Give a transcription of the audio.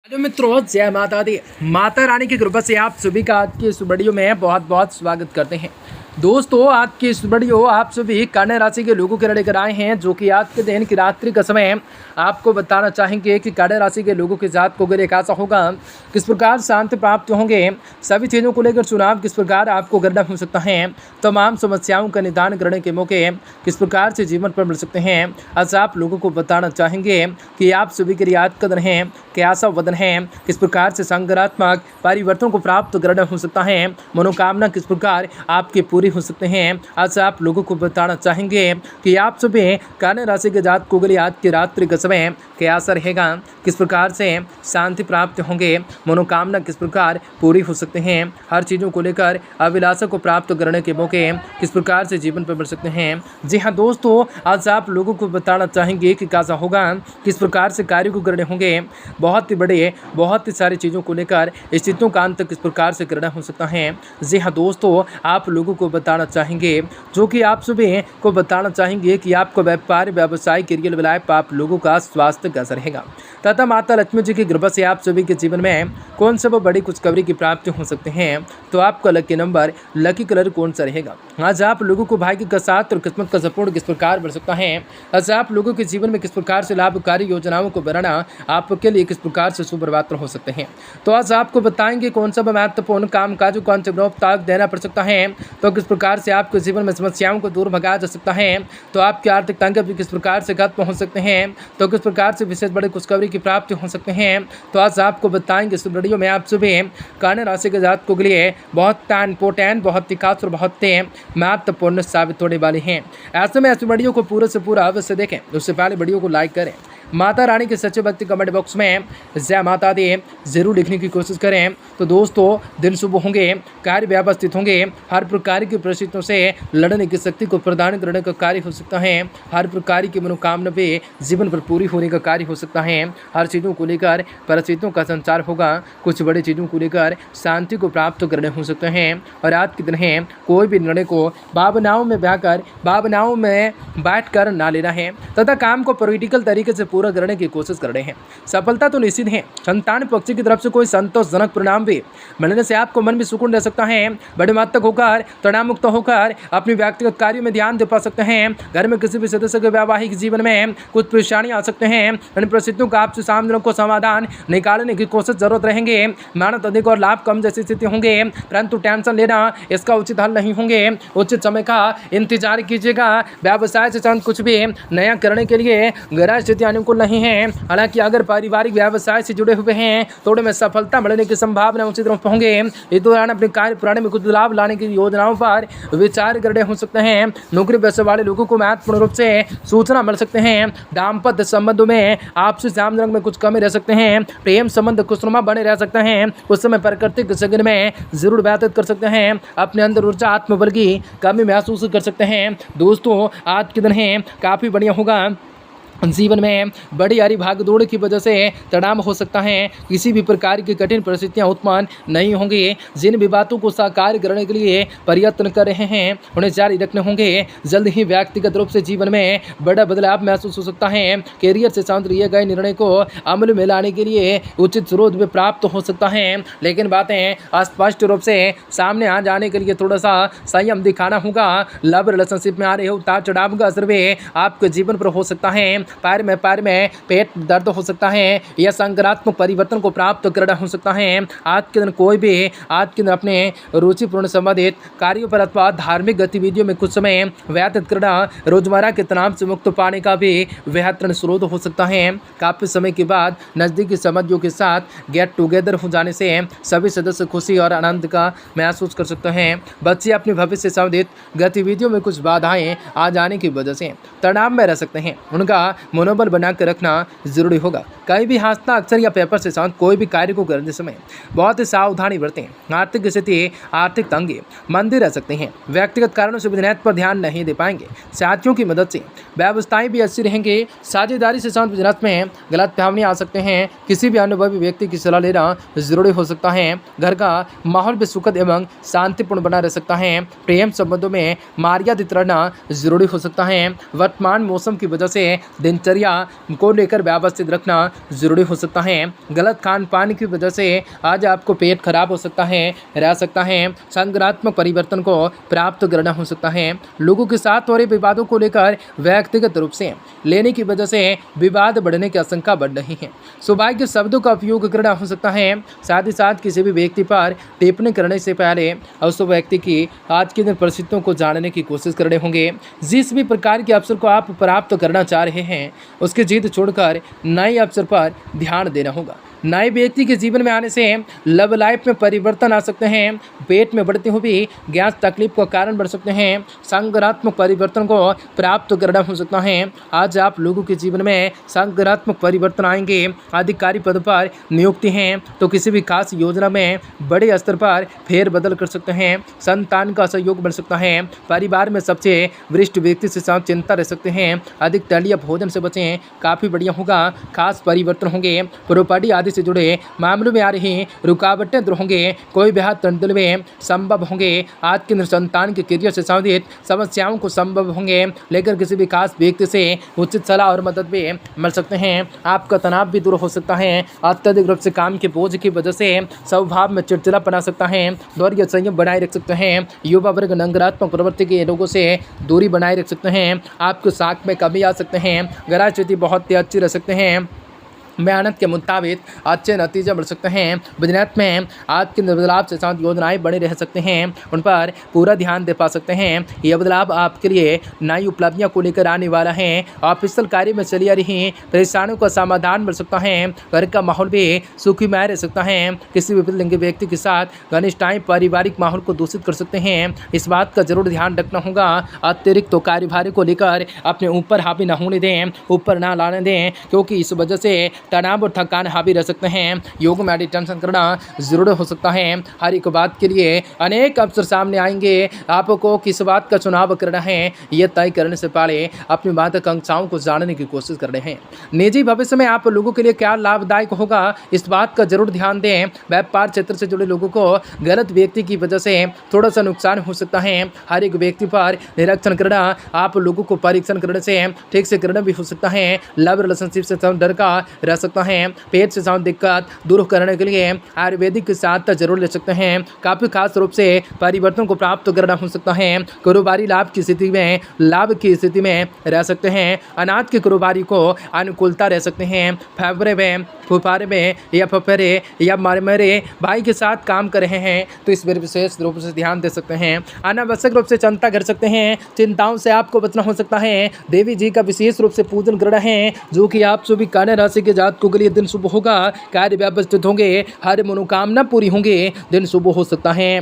Hello मित्रों, जय माता दी। माता रानी की कृपा से आप सभी का आज की इस वीडियो में बहुत बहुत स्वागत करते हैं। दोस्तों, आज की इस वीडियो आप सभी कन्या राशि के लोगों के लिए लेकर आए हैं, जो कि आज के दिन की रात्रि का समय आपको बताना चाहेंगे कि कन्या राशि के लोगों के साथ को लिए कैसा होगा, किस प्रकार शांति प्राप्त होंगे, सभी चीज़ों को लेकर चुनाव किस प्रकार आपको करना हो सकता है, तमाम समस्याओं का निदान करने के मौके किस प्रकार से जीवन पर मिल सकते हैं। आज आप लोगों को बताना चाहेंगे कि आप सभी के लिए आज का दिन है, कैसा वदन है, किस प्रकार से सकारात्मक परिवर्तन को प्राप्त करना हो सकता है, मनोकामना किस प्रकार आपकी पूरी हो सकते हैं। आज आप लोगों को बताना चाहेंगे कि आप सभी कन्या राशि के जातकों के लिए आज की रात्रि का समय कैसा रहेगा, किस प्रकार से शांति प्राप्त होंगे, मनोकामना किस प्रकार पूरी हो सकते हैं, हर चीज़ों को लेकर अभिलाषा को प्राप्त करने के मौके किस प्रकार से जीवन पर बढ़ सकते हैं। जी हाँ दोस्तों, आज आप लोगों को बताना चाहेंगे कि कैसा होगा, किस प्रकार से कार्य को करने होंगे, बहुत ही बड़े बहुत ही सारी चीज़ों को लेकर स्थितियों का अंत किस प्रकार से करना हो सकता है। जी हाँ दोस्तों, आप लोगों को बताना चाहेंगे, जो कि आप सभी को बताना चाहेंगे कि आपको व्यापार व्यवसाय करियर लाइफ आप लोगों का स्वास्थ्य कैसा रहेगा, तथा माता लक्ष्मी जी की कृपा से आप सभी के जीवन में कौन सा बड़ी खुशखबरी की प्राप्ति हो सकते हैं। तो आपका लकी नंबर, लकी कलर कौन सा रहेगा। आज आप लोगों को भाग्य का साथ और किस्मत का सपोर्ट किस प्रकार बढ़ सकता है। आज आप लोगों के जीवन में किस प्रकार से लाभकारी योजनाओं को बनाना आपके लिए किस प्रकार से सुप्रभात हो सकते हैं। तो आज आपको बताएंगे कौन सा महत्वपूर्ण काम काजों को ताक देना पड़ सकता है, तो किस प्रकार से आपके जीवन में समस्याओं को दूर भगाया जा सकता है, तो आपकी आर्थिक तंगी भी किस प्रकार से खत्म हो सकते हैं, तो किस प्रकार से विशेष बड़ी खुशखबरी की प्राप्ति हो सकते हैं। तो आज आपको बताएंगे इस वीडियो में आप सभी कन्या राशि के जातकों के लिए बहुत इंपॉर्टेंट, बहुत ही खास और बहुत महत्वपूर्ण साबित होने वाली हैं। ऐसे में इस वीडियो को पूरे से पूरा अवश्य देखें। उससे पहले वीडियो को लाइक करें, माता रानी के सच्चे भक्ति कमेंट बॉक्स में जय माता दी जरूर लिखने की कोशिश करें। तो दोस्तों, दिन शुभ होंगे, कार्य व्यवस्थित होंगे, हर प्रकार की परिस्थितियों से लड़ने की शक्ति को प्रदान करने का कार्य हो सकता है, हर प्रकार की मनोकामना पे जीवन पर पूरी होने का कार्य हो सकता है, हर चीज़ों को लेकर परिस्थितियों का संचार होगा, कुछ बड़ी चीज़ों को लेकर शांति को प्राप्त करने हो सकते हैं। और आज के दिन है, कोई भी निर्णय को भावनाओं में बैठ कर ना लेना है, तथा काम को पॉलिटिकल तरीके से पूरा करने की कोशिश कर रहे हैं। सफलता तो निश्चित है, संतान पक्ष की तरफ से कोई संतोषजनक परिणाम भी मिलने से आपको मन में सुकून रह सकता है। बड़े मात्रा होकर तनाव मुक्त होकर अपने व्यक्तिगत कार्यों में ध्यान दे पा सकते हैं। घर में किसी भी सदस्य के वैवाहिक जीवन में कुछ परेशानी आ सकते हैं। इन परिस्थितियों का आपसे सामने को समाधान निकालने की कोशिश जरूरत रहेंगे। मेहनत अधिक और लाभ कम जैसी स्थिति होंगे, परंतु टेंशन लेना इसका उचित हल नहीं होंगे। उचित समय का इंतजार कीजिएगा। व्यवसाय से संबंधित कुछ भी नया करने के लिए ग्रह स्थिति अनुकूल नहीं है। हालांकि अगर पारिवारिक व्यवसाय से जुड़े हुए हैं तो उनमें सफलता मिलने की संभावना उचित रूप होंगे। इस दौरान अपने कार्य प्रणाली में कुछ बदलाव लाने की योजनाओं पर विचार करने हो सकते हैं। नौकरी पेशे वाले लोगों को महत्वपूर्ण रूप से सूचना मिल सकते हैं। दाम्पत्य संबंधों में आपसी सामंजस्य में कुछ कमी रह सकते हैं। प्रेम संबंध खुशनुमा बने रह सकते हैं। उस समय प्राकृतिक संगीत में जरूर व्यतीत कर सकते हैं। अपने अंदर ऊर्जा आत्मबल की कमी महसूस कर सकते हैं। दोस्तों, आज के दिन है काफ़ी बढ़िया होगा। जीवन में बड़ी यारी भाग दौड़ की वजह से तनाव हो सकता है। किसी भी प्रकार की कठिन परिस्थितियां उत्पन्न नहीं होंगी। जिन भी बातों को साकार करने के लिए प्रयत्न कर रहे हैं उन्हें जारी रखने होंगे। जल्द ही व्यक्तिगत रूप से जीवन में बड़ा बदलाव महसूस हो सकता है। कैरियर से संबंधित लिए गए निर्णय को अमल में लाने के लिए उचित स्रोत भी प्राप्त हो सकता है, लेकिन बातें स्पष्ट रूप से सामने आ जाने के लिए थोड़ा सा संयम दिखाना होगा। लव रिलेशनशिप में आ रहे उतार चढ़ाव का असर भी आपके जीवन पर हो सकता है। पैर में पेट दर्द हो सकता है। यह सकारात्मक परिवर्तन को प्राप्त करना हो सकता है। आज के दिन कोई भी अपने रुचिपूर्ण संबंधित कार्यों पर अथवा धार्मिक गतिविधियों में कुछ समय व्यतीत करना रोजमर्रा के तनाव से मुक्त पाने का भी बेहतरीन स्रोत हो सकता है। काफी समय के बाद नजदीकी संबंधियों के साथ गेट टुगेदर हो जाने से सभी सदस्य खुशी और आनंद का महसूस कर सकते हैं। बच्चे अपने भविष्य से संबंधित गतिविधियों में कुछ बाधाएं आ जाने की वजह से तनाव में रह सकते हैं। उनका मनोबल बनाकर रखना जरूरी होगा। कहीं भी हंसना अक्सर या पेपर से साथ कोई भी कार्य को करने समय बहुत ही सावधानी बरतें। आर्थिक स्थिति आर्थिक तंगी मंदी रह सकते हैं। व्यक्तिगत कारणों से बिजनेस पर ध्यान नहीं दे पाएंगे। साथियों की मदद से व्यवस्थाएं भी अच्छी रहेंगी। साझेदारी से साथ बिजनेस में गलत फहमी आ सकते हैं। किसी भी अनुभवी व्यक्ति की सलाह लेना जरूरी हो सकता है। घर का माहौल भी सुखद एवं शांतिपूर्ण बना रह सकता है। प्रेम संबंधों में मर्यादित रहना जरूरी हो सकता है। वर्तमान मौसम की वजह से दिनचर्या को लेकर व्यवस्थित रखना जरूरी हो सकता है। गलत खान पान की वजह से आज आपको पेट खराब हो सकता है, रह सकता है। सकारात्मक परिवर्तन को प्राप्त करना हो सकता है। लोगों के साथ हो रहे विवादों को लेकर व्यक्तिगत रूप से लेने की वजह से विवाद बढ़ने की आशंका बढ़ रही है। सौभाग्य शब्दों का उपयोग करना हो सकता है। साथ ही साथ किसी भी व्यक्ति पर टिप्पणी करने से पहले उस व्यक्ति की आज के दिन परिस्थितियों को जानने की कोशिश करने होंगे। जिस भी प्रकार के अवसर को आप प्राप्त करना चाह रहे हैं उसकी जिद छोड़कर नए अवसर पर ध्यान देना होगा। नए व्यक्ति के जीवन में आने से लव लाइफ में परिवर्तन आ सकते हैं। पेट में बढ़ती हुई गैस तकलीफ का कारण बढ़ सकते हैं। सकारात्मक परिवर्तन को प्राप्त करना हो सकता है। आज आप लोगों के जीवन में सकारात्मक परिवर्तन आएंगे। अधिकारी पद पर नियुक्ति है तो किसी भी खास योजना में बड़े स्तर पर फेरबदल कर सकते हैं। संतान का सहयोग बढ़ सकता है। परिवार में सबसे वरिष्ठ व्यक्ति से साथ चिंता रह सकते हैं। अधिक तैलीय भोजन से बचें, काफ़ी बढ़िया होगा। खास परिवर्तन होंगे। प्रॉपर्टी आदि से जुड़े मामलों में आ रही रुकावटें दूर होंगे। कोई बेहद तंत्र में संभव होंगे। आज के संतान के करियर से संबंधित समस्याओं को संभव होंगे, लेकर किसी भी खास व्यक्ति से उचित सलाह और मदद भी मिल सकते हैं। आपका तनाव भी दूर हो सकता है। अत्यधिक रूप से काम के बोझ की वजह से स्वभाव में चिड़चिड़ापन आ सकता है। धैर्य संयम बनाए रख सकते हैं। युवा वर्ग नकारात्मक प्रवृत्ति के लोगों से दूरी बनाए रख सकते हैं। आपके साख में कमी आ सकते हैं। ग्रह स्थिति बहुत ही अच्छी रह सकते हैं। मेहनत के मुताबिक अच्छे नतीजे बढ़ सकते हैं। बिजनेस में आज के बदलाव से साथ योजनाएं बने रह सकते हैं, उन पर पूरा ध्यान दे पा सकते हैं। यह बदलाव आपके लिए नई उपलब्धियों को लेकर आने वाला है। ऑफिशियल कार्य में चली आ रही परेशानियों का समाधान मिल सकता है। घर का माहौल भी सुखमय रह सकता है। किसी भी लिंग व्यक्ति के साथ घनिष्ठताएं पारिवारिक माहौल को दूषित कर सकते हैं। इस बात का जरूर ध्यान रखना होगा। अतिरिक्त तो कार्यभार को लेकर अपने ऊपर हावी न होने दें, ऊपर ना लाने दें, क्योंकि इस वजह से तनाव और थकान हावी रह सकते हैं। योग मेडिटेशन करना जरूर हो सकता है। हर एक बात के लिए अनेक अवसर सामने आएंगे। आपको किस बात का चुनाव करना है यह तय करने से पहले अपनी महत्वाकांक्षाओं को जानने की कोशिश कर रहे हैं। निजी भविष्य में आप लोगों के लिए क्या लाभदायक होगा इस बात का जरूर ध्यान दें। व्यापार क्षेत्र से जुड़े लोगों को गलत व्यक्ति की वजह से थोड़ा सा नुकसान हो सकता है। हर एक व्यक्ति पर निरीक्षण करना आप लोगों को परीक्षण करने से ठीक से करना भी हो सकता है। लव रिलेशनशिप से डर का रह सकता है। पेट से संबंधित दिक्कत दूर करने के लिए आयुर्वेदिक के साथ जरूर ले सकते हैं। काफी खास रूप से परिवर्तन को प्राप्त करना हो सकता है। कारोबारी लाभ की स्थिति में रह सकते हैं। अनाज के कारोबारी को अनुकूलता रह सकते हैं। फुफारे में या फफेरे या मारे भाई के साथ काम कर रहे हैं तो इस पर विशेष रूप से ध्यान दे सकते हैं। अनावश्यक रूप से चिंता कर सकते हैं। चिंताओं से आपको बचना हो सकता है। देवी जी का विशेष रूप से पूजन कर रहे हैं जो कि आप सभी कन्या राशि के जातकों के लिए दिन शुभ होगा। कार्य व्यवस्थित होंगे। हर मनोकामना पूरी होंगे। दिन शुभ हो सकता है।